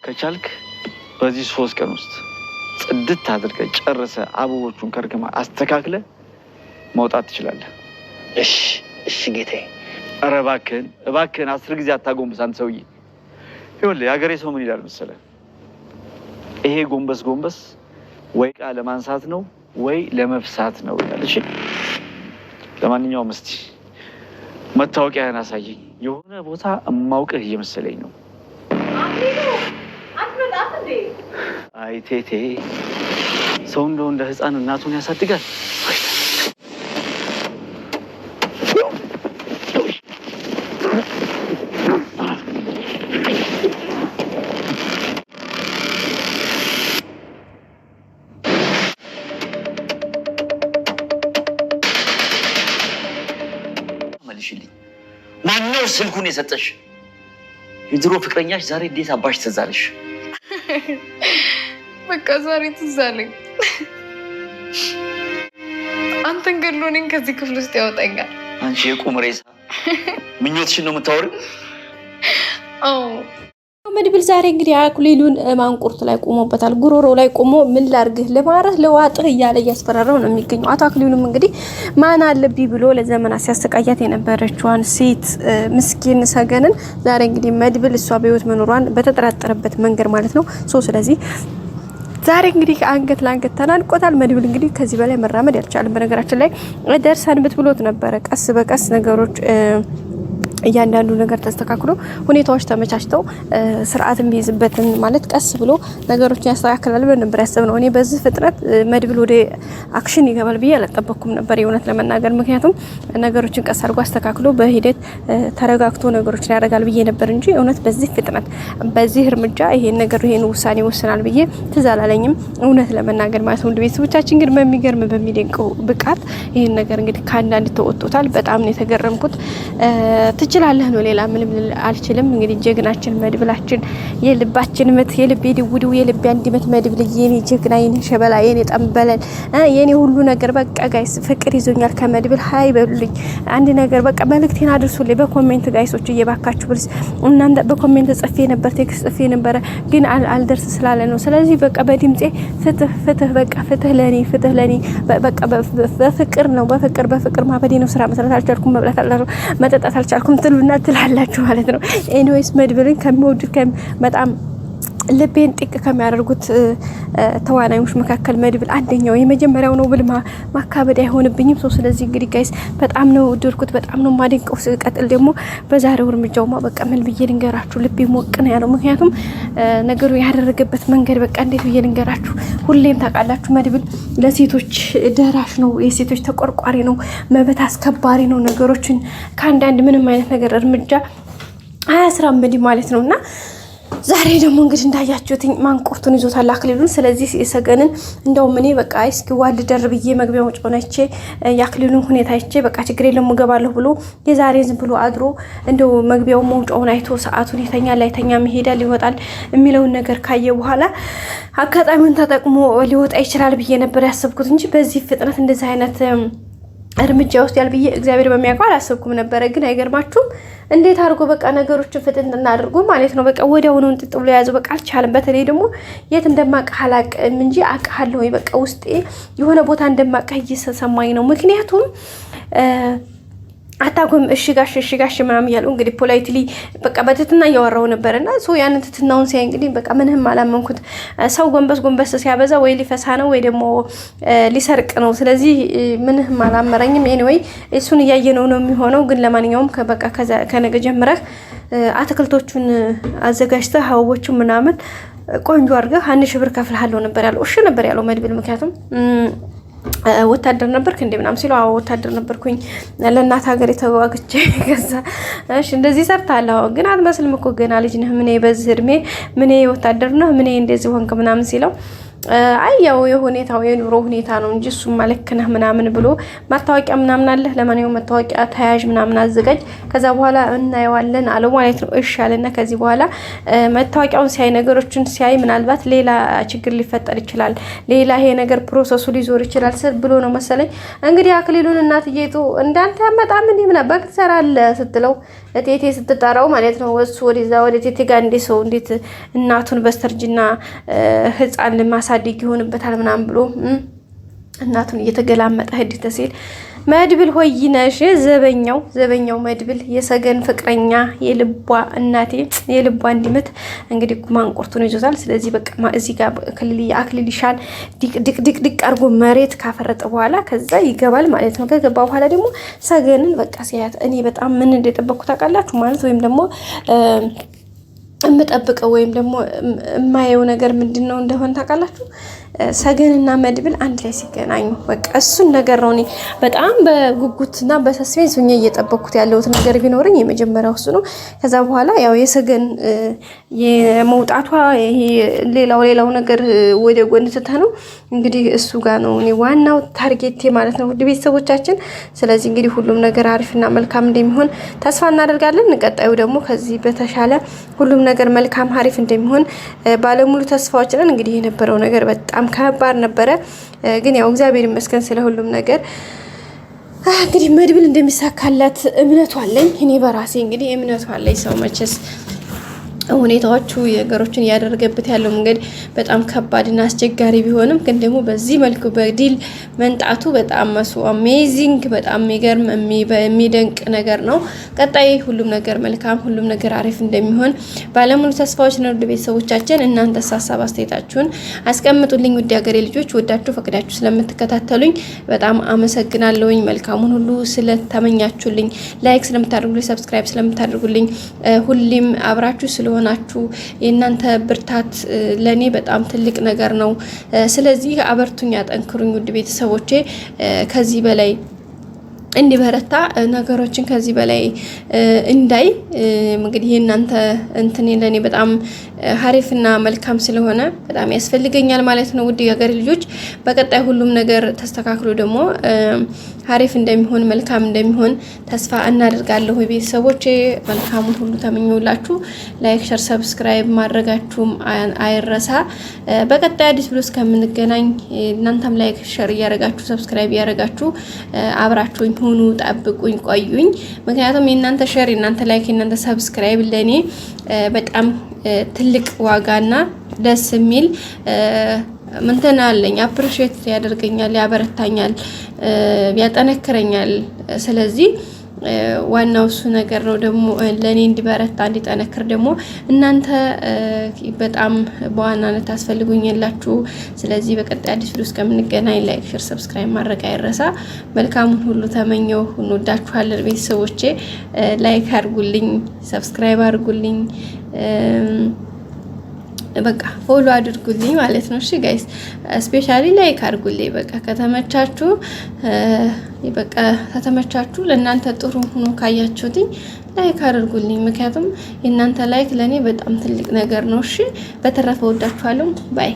ከቻልክ በዚህ 3 ቀን ውስጥ ጽድት አድርገህ ጨርሰህ አበቦቹን ከርክማ አስተካክለህ መውጣት ትችላለህ። እሺ ጌታዬ። ኧረ እባክህን 10 ጊዜ አታጎንብስ አንተ ሰውዬ። ይኸውልህ የሀገሬ ሰው ምን ይላል መሰለህ? ይሄ ጎንበስ ወይ ዕቃ ለማንሳት ነው ወይ ለመፍሳት ነው ይላል። እሺ ለማንኛውም እስቲ መታወቂያህን አሳየኝ። የሆነ ቦታ እማውቅህ እየመሰለኝ ነው። አይ ቴቴ፣ ሰው እንደው እንደ ህፃን እናቱን ያሳድጋል። መልሽልኝ። ማነው ስልኩን የሰጠሽ? የድሮ ፍቅረኛሽ ዛሬ እንዴት አባሽ ትዝ አለሽ? በቃ ዛሬ ትዝ አለኝ። አንተን ገድሎ እኔን ከዚህ ክፍል ውስጥ ያወጣኛል። አንቺ የቁም ሬሳ ምኞትሽን ነው የምታወሪው? አዎ መድብል ዛሬ እንግዲህ አክሊሉን ማንቁርት ላይ ቆሞበታል። ጉሮሮ ላይ ቆሞ ምን ላርግህ ለማረህ ለዋጥህ እያለ እያስፈራራው ነው የሚገኘው። አቶ አክሊሉም እንግዲህ ማን አለብኝ ብሎ ለዘመናት ሲያሰቃያት የነበረችዋን ሴት ምስኪን ሰገንን ዛሬ እንግዲህ መድብል እሷ በህይወት መኖሯን በተጠራጠረበት መንገድ ማለት ነው። ስለዚህ ዛሬ እንግዲህ አንገት ለአንገት ተናንቆታል። መድብል እንግዲህ ከዚህ በላይ መራመድ ያልቻለም። በነገራችን ላይ ደርሰንበት ብሎት ነበረ። ቀስ በቀስ ነገሮች እያንዳንዱ ነገር ተስተካክሎ ሁኔታዎች ተመቻችተው ስርዓት የሚይዝበትን ማለት ቀስ ብሎ ነገሮችን ያስተካክላል ብለን ነበር ያሰብነው። እኔ በዚህ ፍጥነት መድብል ወደ አክሽን ይገባል ብዬ አልጠበቅኩም ነበር የእውነት ለመናገር። ምክንያቱም ነገሮችን ቀስ አድርጎ አስተካክሎ በሂደት ተረጋግቶ ነገሮችን ያደርጋል ብዬ ነበር እንጂ እውነት በዚህ ፍጥነት በዚህ እርምጃ ይሄን ውሳኔ ወስናል ብዬ ትዝ አላለኝም እውነት ለመናገር ማለት ነው። ቤተሰቦቻችን ግን በሚገርም በሚደንቀው ብቃት ይሄን ነገር እንግዲህ ከአንዳንድ ተወጥቶታል። በጣም ነው የተገረምኩት። ትችላለህ ነው ሌላ ምንም አልችልም። እንግዲህ ጀግናችን መድብላችን የልባችን ምት የልቤ ድውድው የልቤ አንድመት መድብል የኔ ጀግና የኔ ሸበላ የኔ ጠንበለል የኔ ሁሉ ነገር በቃ ጋይስ ፍቅር ይዞኛል ከመድብል ሃይ በሉልኝ። አንድ ነገር በቃ መልእክቴን አድርሱልኝ በኮሜንት ጋይሶች እየባካችሁ ብልስ እናንተ በኮሜንት ጽፌ ነበር ቴክስት ጽፌ ነበር ግን አልደርስ ስላለ ነው። ስለዚህ በቃ በድምጼ ፍትህ በቃ ፍትህ ለኔ በቃ በፍቅር ነው በፍቅር ማበዴ ነው። ስራ መስራት አልቻልኩም መብላት መጠጣት አልቻልኩም ትሉና ትላላችሁ ማለት ነው። ኤኒዌይስ መድብልን ከሚወዱት በጣም ልቤን ጥቅ ከሚያደርጉት ተዋናዮች መካከል መድብል አንደኛው የመጀመሪያው ነው ብል ማካበድ አይሆንብኝም። ስለዚህ እንግዲህ ጋይስ በጣም ነው ድርኩት በጣም ነው ማደንቀው። ሲቀጥል ደግሞ በዛሬው እርምጃውማ በቃ ምን ብዬ ልንገራችሁ ልቤ ሞቅ ነው ያለው። ምክንያቱም ነገሩ ያደረገበት መንገድ በቃ እንዴት ብዬ ልንገራችሁ። ሁሌም ታውቃላችሁ መድብል ለሴቶች ደራሽ ነው፣ የሴቶች ተቆርቋሪ ነው፣ መብት አስከባሪ ነው። ነገሮችን ከአንዳንድ ምንም አይነት ነገር እርምጃ አያስራምድም ማለት ነውና ዛሬ ደግሞ እንግዲህ እንዳያችሁት ማንቁርቱን ይዞታል አክሊሉን። ስለዚህ የሰገንን እንደውም እኔ በቃ እስኪ ዋል ደርብዬ መግቢያው ጮናቼ ያክሊሉን ሁኔታ አይቼ በቃ ችግር የለም እገባለሁ ብሎ የዛሬ ዝም ብሎ አድሮ እንደው መግቢያው መውጫውን አይቶ ሰዓቱን ይተኛል አይተኛም ይሄዳል ይወጣል የሚለውን ነገር ካየ በኋላ አጋጣሚውን ተጠቅሞ ሊወጣ ይችላል ብዬ ነበር ያሰብኩት እንጂ በዚህ ፍጥነት እንደዚህ አይነት እርምጃ ውስጥ ያልብዬ እግዚአብሔር በሚያውቀው አላሰብኩም ነበር። ግን አይገርማችሁም እንዴት አድርጎ በቃ ነገሮችን ፍጥነት እናድርጉ ማለት ነው። በቃ ወዲያውኑ እንጥጥ ብሎ ያዘው በቃ አልቻለም። በተለይ ደግሞ የት እንደማቀህ አላቅም እንጂ አውቃለሁ በቃ ውስጤ የሆነ ቦታ እንደማቀህ እየተሰማኝ ነው። ምክንያቱም አታጎም እሺ ጋሽ ምናምን ያለው እንግዲህ ፖላይትሊ በቃ በትትና እያወራው ነበርና ያንን ትትናውን ሲያይ እንግዲህ በቃ ምንም አላመንኩት። ሰው ጎንበስ ሲያበዛ ወይ ሊፈሳ ነው ወይ ደግሞ ሊሰርቅ ነው። ስለዚህ ምንም አላመረኝም። ኤኒዌይ እሱን እያየነው ነው የሚሆነው። ግን ለማንኛውም በቃ ከነገ ጀምረህ አትክልቶቹን አዘጋጅተህ አበቦቹ ምናምን ቆንጆ አድርገህ 1000 ብር ከፍልሃለሁ ነበር ያለው። እሺ ነበር ያለው መድብል ምክንያቱም ወታደር ነበርክ እንዴ ምናምን ሲለው አዎ ወታደር ነበርኩኝ ለእናት ሀገር የተዋግቼ ከዛ እሺ እንደዚህ ሰርታለሁ ግን አትመስልም እኮ ገና ልጅ ነህ ምን በዚህ እድሜ ምን ወታደር ነህ ምን እንደዚህ ሆንክ ምናምን ሲለው አይ ያው የሁኔታው የኑሮ ሁኔታ ነው እንጂ እሱም ማለክነህ ምናምን ብሎ ማታወቂያ ምናምን አለ ለማንኛውም መታወቂያ ተያዥ ምናምን አዘጋጅ ከዛ በኋላ እናየዋለን አለው ማለት ነው። እሺ አለና ከዚህ በኋላ መታወቂያውን ሲያይ ነገሮችን ሲያይ ምናልባት ሌላ ችግር ሊፈጠር ይችላል፣ ሌላ ይሄ ነገር ፕሮሰሱ ሊዞር ይችላል ብሎ ነው መሰለኝ እንግዲህ አክሊሉን እናትዬቱ እንዳንተ ያመጣም እንዴ ምን አባክ ትሰራለህ ስትለው እቴቴ ስትጠራው ማለት ነው። እሱ ወደዛ ወደ ቴቴ ጋር እንዴ ሰው እንዴት እናቱን በስተርጅና ህፃን ለማሳደግ ይሆንበታል ምናምን ብሎ እናቱን እየተገላመጠ ህድት ሲል መድብል ሆይነሽ ዘበኛው መድብል የሰገን ፍቅረኛ የልቧ እናቴ የልቧ እንዲመት እንግዲህ ማንቆርቱን ይዞታል። ስለዚህ በቃ እዚህ ጋር አክሊልሻን ዲቅ አርጎ መሬት ካፈረጠ በኋላ ከዛ ይገባል ማለት ነው። ከገባ በኋላ ደግሞ ሰገንን በቃ ሲያት እኔ በጣም ምን እንደጠበቅኩ ታውቃላችሁ ማለት ወይም ደግሞ እምጠብቀው ወይም ደግሞ የማየው ነገር ምንድነው እንደሆነ ታውቃላችሁ? ሰገንና መድብል አንድ ላይ ሲገናኙ በቃ እሱን ነገር ነው እኔ በጣም በጉጉትና በሰስፔንስ ሆኜ እየጠበቅኩት ያለሁት ነገር ቢኖርኝ የመጀመሪያው እሱ ነው። ከዛ በኋላ ያው የሰገን የመውጣቷ ይሄ ሌላው ነገር ወደ ጎን ትተነው እንግዲህ እሱ ጋር ነው እኔ ዋናው ታርጌቴ ማለት ነው ውድ ቤተሰቦቻችን። ስለዚህ እንግዲህ ሁሉም ነገር አሪፍና መልካም እንደሚሆን ተስፋ እናደርጋለን። ቀጣዩ ደግሞ ከዚህ በተሻለ ሁሉም ነገር መልካም አሪፍ እንደሚሆን ባለሙሉ ተስፋዎች ነን። እንግዲህ የነበረው ነገር በጣም ከባድ ነበረ፣ ግን ያው እግዚአብሔር ይመስገን ስለ ሁሉም ነገር። እንግዲህ መድብል እንደሚሳካላት እምነቱ አለኝ እኔ በራሴ እንግዲህ እምነቱ አለኝ። ሰው መቼስ ሁኔታዎቹ ነገሮችን እያደረገበት ያለው መንገድ በጣም ከባድና አስቸጋሪ ቢሆንም ግን ደግሞ በዚህ መልኩ በዲል መንጣቱ በጣም አሜዚንግ በጣም የሚገርም የሚደንቅ ነገር ነው። ቀጣይ ሁሉም ነገር መልካም ሁሉም ነገር አሪፍ እንደሚሆን ባለሙሉ ተስፋዎች ነው። ውድ ቤተሰቦቻችን እናንተ ሀሳብ አስተያየታችሁን አስቀምጡልኝ። ውድ ሀገሬ ልጆች ወዳችሁ ፈቅዳችሁ ስለምትከታተሉኝ በጣም አመሰግናለሁኝ። መልካሙን ሁሉ ስለተመኛችሁልኝ፣ ላይክ ስለምታደርጉልኝ፣ ሰብስክራይብ ስለምታደርጉልኝ፣ ሁሌም አብራችሁ ስለሆነ ናችሁ የእናንተ ብርታት ለኔ በጣም ትልቅ ነገር ነው። ስለዚህ አበርቱኝ፣ አጠንክሩኝ ውድ ቤተሰቦቼ ከዚህ በላይ እንዲበረታ ነገሮችን ከዚህ በላይ እንዳይ እንግዲህ እናንተ እንትን ለኔ በጣም ሀሪፍና መልካም ስለሆነ በጣም ያስፈልገኛል ማለት ነው። ውድ የሀገር ልጆች በቀጣይ ሁሉም ነገር ተስተካክሎ ደግሞ ሀሪፍ እንደሚሆን መልካም እንደሚሆን ተስፋ እናደርጋለሁ። ቤተሰቦቼ መልካሙን ሁሉ ተመኘውላችሁ። ላይክ፣ ሸር፣ ሰብስክራይብ ማድረጋችሁም አይረሳ። በቀጣይ አዲስ ብሎ እስከምንገናኝ እናንተም ላይክ፣ ሸር እያደረጋችሁ ሰብስክራይብ እያደረጋችሁ አብራችሁኝ ሁኑ፣ ጠብቁኝ፣ ቆዩኝ። ምክንያቱም የእናንተ ሸር፣ የእናንተ ላይክ፣ የእናንተ ሰብስክራይብ ለኔ በጣም ትልቅ ዋጋና ደስ የሚል ምንተና አለኝ። አፕሪሺየት ያደርገኛል፣ ያበረታኛል፣ ያጠነክረኛል። ስለዚህ ዋናው እሱ ነገር ነው። ደግሞ ለኔ እንዲበረታ እንዲጠነክር ደግሞ እናንተ በጣም በዋናነት ታስፈልጉኛላችሁ። ስለዚህ በቀጣይ አዲስ ቪዲዮ እስከምንገናኝ ላይክ፣ ሼር፣ ሰብስክራይብ ማድረግ አይረሳ። መልካሙን ሁሉ ተመኘው። እንወዳችኋለን ቤተሰቦቼ። ላይክ አድርጉልኝ፣ ሰብስክራይብ አድርጉልኝ፣ በቃ ፎሎ አድርጉልኝ ማለት ነው። እሺ ጋይስ ስፔሻሊ ላይክ አድርጉልኝ። በቃ ከተመቻችሁ ለእናንተ ጥሩ ሆኖ ካያችሁትኝ ላይክ አድርጉልኝ። ምክንያቱም የእናንተ ላይክ ለኔ በጣም ትልቅ ነገር ነው። እሺ በተረፈ ወዳችኋለሁ። ባይ